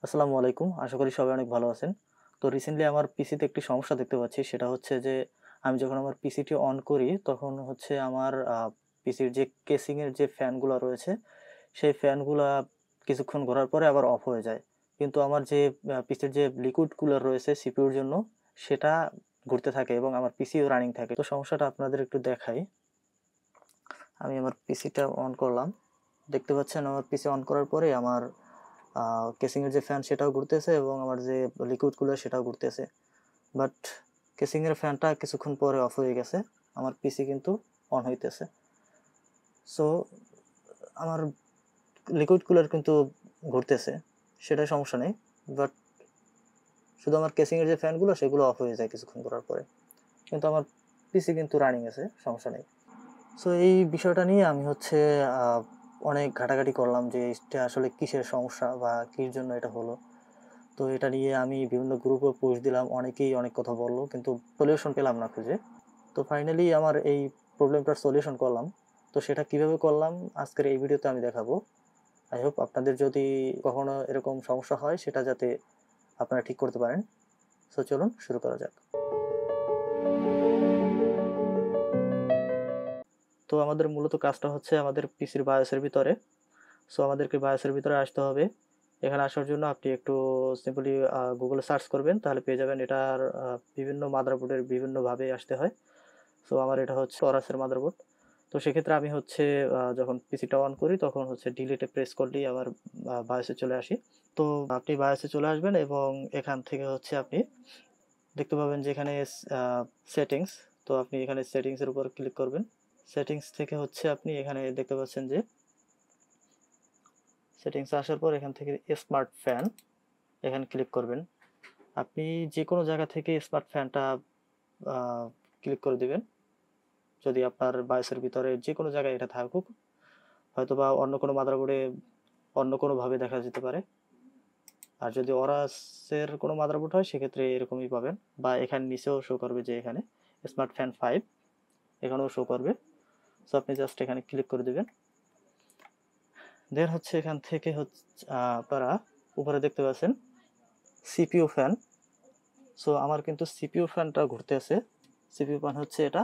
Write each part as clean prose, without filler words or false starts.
আসসালামু আলাইকুম। আশা করি সবাই অনেক ভালো আছেন। তো রিসেন্টলি আমার পিসিতে একটি সমস্যা দেখতে পাচ্ছি। সেটা হচ্ছে যে আমি যখন আমার পিসিটি অন করি তখন হচ্ছে আমার পিসির যে কেসিং এর যে ফ্যানগুলা রয়েছে, সেই ফ্যানগুলা কিছুক্ষণ ঘোরার পরে আবার অফ হয়ে যায়। কিন্তু আমার যে পিসির যে লিকুইড কুলার রয়েছে সিপিইউর জন্য সেটা ঘুরতে থাকে এবং আমার পিসিও রানিং থাকে। তো সমস্যাটা আপনাদের একটু দেখাই। আমি আমার পিসিটা অন করলাম। দেখতে পাচ্ছেন আমার পিসি অন করার পরে আমার কেসিং এর যে ফ্যান সেটাও ঘুরতেছে এবং আমার যে লিকুইড কুলার সেটাও ঘুরতেছে। বাট কেসিং এর ফ্যানটা কিছুক্ষণ পরে অফ হয়ে গেছে। আমার পিসি কিন্তু অন হইতেছে। সো আমার লিকুইড কুলার কিন্তু ঘুরতেছে। সেটা সমস্যা নেই। বাট শুধু আমার কেসিং এর যে ফ্যানগুলো সেগুলো অফ হয়ে যায় কিছুক্ষণ করার পরে। কিন্তু আমার পিসি কিন্তু রানিং আছে, সমস্যা নেই। সো এই বিষয়টা নিয়ে আমি হচ্ছে অনেক ঘাটাঘাটি করলাম যে এটা আসলে কিসের সমস্যা বা কির জন্য এটা হলো। তো এটা নিয়ে আমি বিভিন্ন গ্রুপে পোস্ট দিলাম, অনেকেই অনেক কথা বললো কিন্তু সলিউশন পেলাম না খুঁজে। তো ফাইনালি আমার এই প্রবলেমটার সলিউশন করলাম। তো সেটা কিভাবে করলাম আজকের এই ভিডিওতে আমি দেখাবো। আই হোপ আপনাদের যদি কখনো এরকম সমস্যা হয় সেটা যাতে আপনারা ঠিক করতে পারেন। সো চলুন শুরু করা যাক। তো আমাদের মূলত কাজটা হচ্ছে আমাদের পিসির বায়োসের ভিতরে। সো আমাদেরকে বায়োসের ভিতরে আসতে হবে। এখানে আসার জন্য আপনি একটু সিম্পলি গুগলে সার্চ করবেন, তাহলে পেয়ে যাবেন। এটার বিভিন্ন মাদারবোর্ডের বিভিন্নভাবে আসতে হয়। সো আমার এটা হচ্ছে অরাসের মাদারবোর্ড। তো সেক্ষেত্রে আমি হচ্ছে যখন পিসিটা অন করি তখন হচ্ছে ডিলিটে প্রেস করলেই আমার বায়োসে চলে আসি। তো আপনি বায়োসে চলে আসবেন এবং এখান থেকে হচ্ছে আপনি দেখতে পাবেন যে এখানে সেটিংস। তো আপনি এখানে সেটিংসের উপর ক্লিক করবেন। সেটিংস থেকে হচ্ছে আপনি এখানে দেখতে পাচ্ছেন যে সেটিংসে আসার পর এখান থেকে স্মার্ট ফ্যান এখানে ক্লিক করবেন। আপনি যে কোনো জায়গা থেকে স্মার্ট ফ্যানটা ক্লিক করে দিবেন। যদি আপনার বায়োসের ভিতরে যে কোনো জায়গায় এটা থাকুক, হয়তোবা অন্য কোনো মাদারবোর্ডে অন্য কোনোভাবে দেখা যেতে পারে। আর যদি অরাসের কোনো মাদারবোর্ড হয় সেক্ষেত্রে এরকমই পাবেন, বা এখানে নিচেও শো করবে যে এখানে স্মার্ট ফ্যান 5 এখানেও শো করবে। সো আপনি জাস্ট এখানে ক্লিক করে দিবেন। দেন হচ্ছে এখান থেকে হচ্ছে আপনারা উপরে দেখতে পাচ্ছেন সিপিইউ ফ্যান। সো আমার কিন্তু সিপিইউ ফ্যানটা ঘুরতে আছে। সিপিইউ ফ্যান হচ্ছে এটা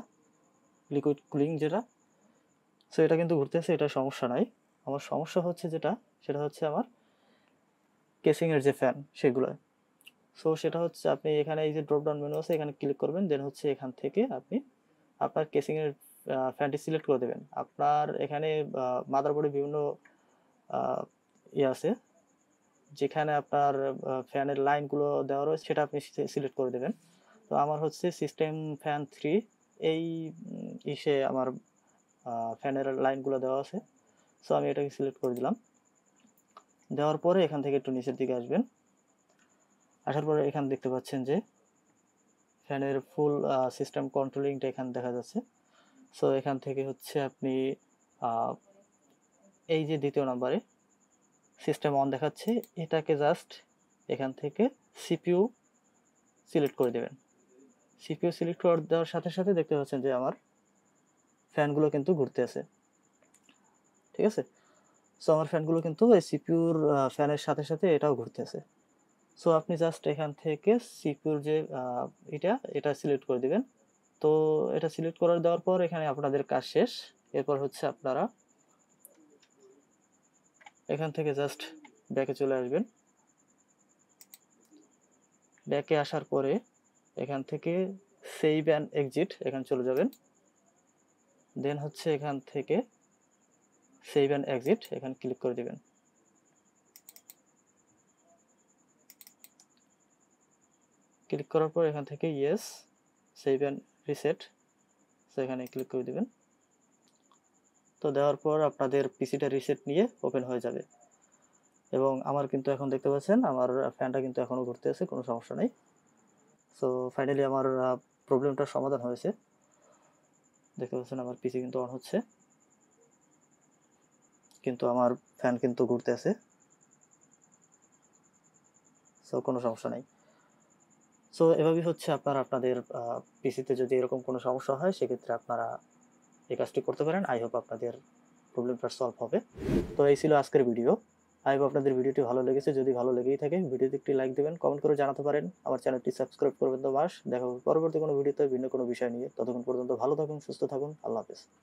লিকুইড কুলিং যেটা। সো এটা কিন্তু ঘুরতে আছে, এটা সমস্যা নাই। আমার সমস্যা হচ্ছে যেটা, সেটা হচ্ছে আমার কেসিং এর যে ফ্যান সেগুলো। সো সেটা হচ্ছে আপনি এখানে এই যে ড্রপ ডাউন মেনু আছে এখানে ক্লিক করবেন। দেন হচ্ছে এখান থেকে আপনি আপনার কেসিং এর ফ্যানটি সিলেক্ট করে দেবেন। আপনার এখানে মাদারবোর্ডে বিভিন্ন ইয়ে আছে যেখানে আপনার ফ্যানের লাইনগুলো দেওয়া রয়েছে সেটা আপনি সিলেক্ট করে দেবেন। তো আমার হচ্ছে সিস্টেম ফ্যান 3 এই ইসে আমার ফ্যানের লাইনগুলো দেওয়া আছে। সো আমি এটাকে সিলেক্ট করে দিলাম। দেওয়ার পরে এখান থেকে একটু নিচের দিকে আসবেন। আসার পরে এখানে দেখতে পাচ্ছেন যে ফ্যানের ফুল সিস্টেম কন্ট্রোলিংটা এখানে দেখা যাচ্ছে। সো এখান থেকে হচ্ছে আপনি এই যে দ্বিতীয় নম্বরে সিস্টেম অন দেখাচ্ছে, এটাকে জাস্ট এখান থেকে সিপিইউ সিলেক্ট করে দেবেন। সিপিইউ সিলেক্ট করে দেওয়ার সাথে সাথে দেখতে পাচ্ছেন যে আমার ফ্যানগুলো কিন্তু ঘুরতে আছে। ঠিক আছে? সো আমার ফ্যানগুলো কিন্তু এই সিপিইউর ফ্যানের সাথে সাথে এটাও ঘুরতেছে। সো আপনি জাস্ট এখান থেকে সিপিইউর যে এটা সিলেক্ট করে দিবেন। তো এটা সিলেক্ট করে দেওয়ার পর এখানে আপনাদের কাজ শেষ। এরপর হচ্ছে আপনারা এখান থেকে জাস্ট ব্যাকে চলে আসবেন। ব্যাকে আসার পরে এখান থেকে সেভ অ্যান্ড এক্সিট এখানে চলে যাবেন। দেন হচ্ছে এখান থেকে সেভ অ্যান্ড এক্সিট এখানে ক্লিক করে দিবেন। ক্লিক করার পর এখান থেকে yes save and reset, so এখানে ক্লিক করে দিবেন। তো দেওয়ার পর আপনাদের পিসিটা রিসেট নিয়ে ওপেন হয়ে যাবে। এবং আমার কিন্তু এখন দেখতে পাচ্ছেন আমার ফ্যানটা কিন্তু এখনও ঘুরতেছে, কোনো সমস্যা নেই। সো ফাইনালি আমার প্রবলেমটার সমাধান হয়েছে। দেখতে পাচ্ছেন আমার পিসি কিন্তু অন হচ্ছে, কিন্তু আমার ফ্যান কিন্তু ঘুরতেছে। সো কোনো সমস্যা নেই। সো এভাবেই হচ্ছে আপনারা আপনাদের পিসিতে যদি এরকম কোনো সমস্যা হয় সেক্ষেত্রে আপনারা এই কাজটি করতে পারেন। আই হোপ আপনাদের প্রবলেমটা সলভ হবে। তো এই ছিল আজকের ভিডিও। আই হোপ আপনাদের ভিডিওটি ভালো লেগেছে। যদি ভালো লেগেই থাকে ভিডিওতে একটি লাইক দিবেন, কমেন্ট করে জানাতে পারেন। আমার চ্যানেলটি সাবস্ক্রাইব করবেন তো মাস। দেখা হবে পরবর্তী কোনো ভিডিওতে ভিন্ন কোনো বিষয় নিয়ে। ততক্ষণ পর্যন্ত ভালো থাকুন, সুস্থ থাকুন। আল্লাহ হাফেজ।